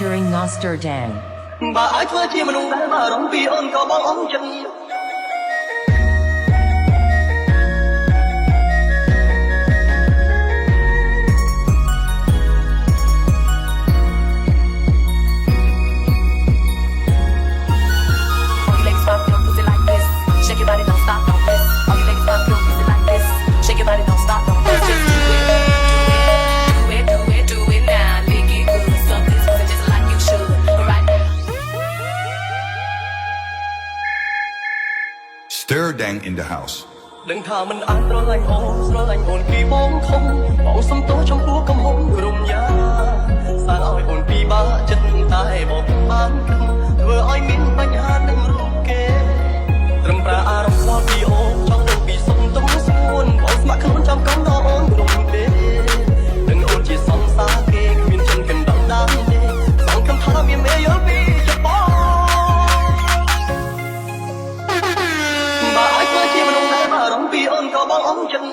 featuring Nosterdang បើឲ្យធ្វើជាមនុស្សដែលបារម្ភពីអូនក៏បងអងចឹង Nosterdang in the house ដឹងថាមិនអាចស្រឡាញ់អូនពីបងខំបងសុំទោសចំពោះកំហុសក្រុមយ៉ាសាងឲ្យអូនពីបាចិត្តតែបងបានធ្វើឲ្យមានបញ្ហានឹងរូបគេត្រឹមប្រើអារម្មណ៍ខ្វល់ពីអូនចង់ដឹងពីសុំទុំស្ងួនបងស្ម័គ្រខ្លួនចាំកំដរអូនក្រុមទេដឹងអូនជាសង្សារគេគ្មានចិនកណ្ដុរដើមទេសងគំថាមានមេយល់ពីចិត្តបងបើឲ្យធ្វើជាមនុស្សដែលបារម្ភពីអូនក៏បងអងចឹង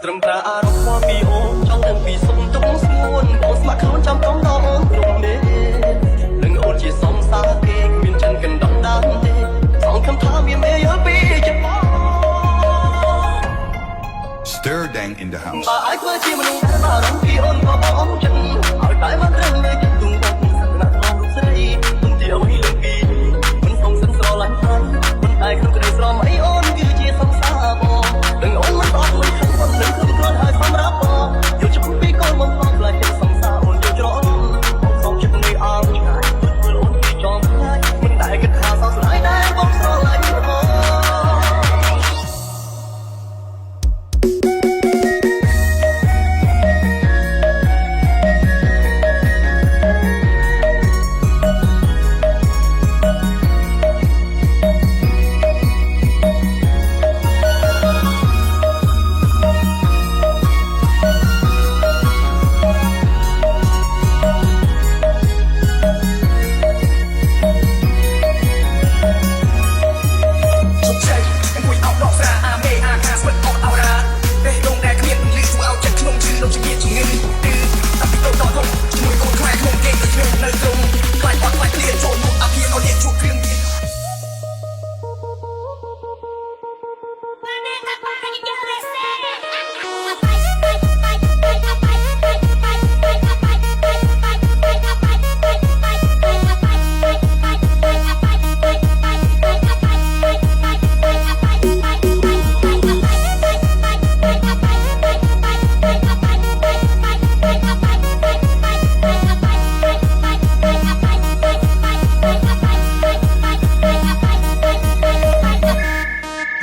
ត្រឹមតែអារម្មណ៍ខ្វល់ពីអូនចង់ដឹងពីសុំទុំស្ងួនបងស្ម័គ្រខ្លួនចាំកំដរអូនក្រុមនេះនឹងអូនជាសង្សារគេគ្មានចិនកណ្ដុរដើមទេសងគំថាមានមេយល់ពីចិត្តបង Nosterdang in the house បើឲ្យធ្វើជាមនុស្សដែលបារម្ភពីអូនក៏បងអងចឹងឲ្យតែមកត្រឹមនៅចិត្តទុំបងសក្តានុពលរូបស្រីទុំទីអ្វីលើពីមិនសងសឹកស្រឡាញ់ខ្លាំងមិនតែក្នុងក្តីស្រមៃអូនគឺជាសង្សារបងដឹងអូនមិនអត់មិនខឹងមិនដឹងខ្លួនខ្លួនហើយសម្រាប់បងយកជុំពីកូនមកបងខ្លាចចិត្តសង្សារអូនយកច្រឡំបងសងចិត្តនៃអងឆ្ងាយព្រោះអូនពីចំខ្លាចមិនតែគិតថាសោកស្ដាយដែរបងស្រឡាញ់បង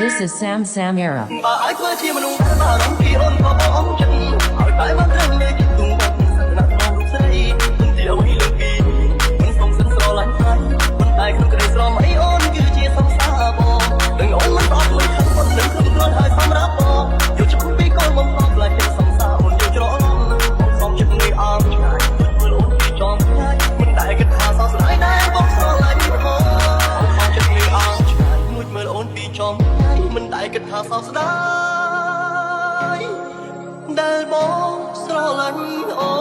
This is Sam Samira បើឲ្យធ្វើជាមនុស្សដែលបារម្ភពីអូនក៏បងអងចឹងឲ្យតែមកត្រឹមនៅចិត្តទុំបងសក្តានុពលរូបស្រីទុំទីអ្វីលើពីមិនសងសឹកស្រឡាញ់ខ្លាំងមិនតែក្នុងក្តីស្រមៃអូនគឺជាសង្សារបងដឹងអូនមិនអត់មិនខឹងមិនដឹងខ្លួនខ្លួនហើយសម្រាប់បងយកជុំពីកូនមកបងខ្លាចចិត្តសង្សារអូនយកច្រឡំបងសងចិត្តនៃអងឆ្ងាយព្រោះអូនពីចំខ្លាចមិនតែគិតថា ថាសោកស្ដាយដែលបងស្រឡាញ់អូ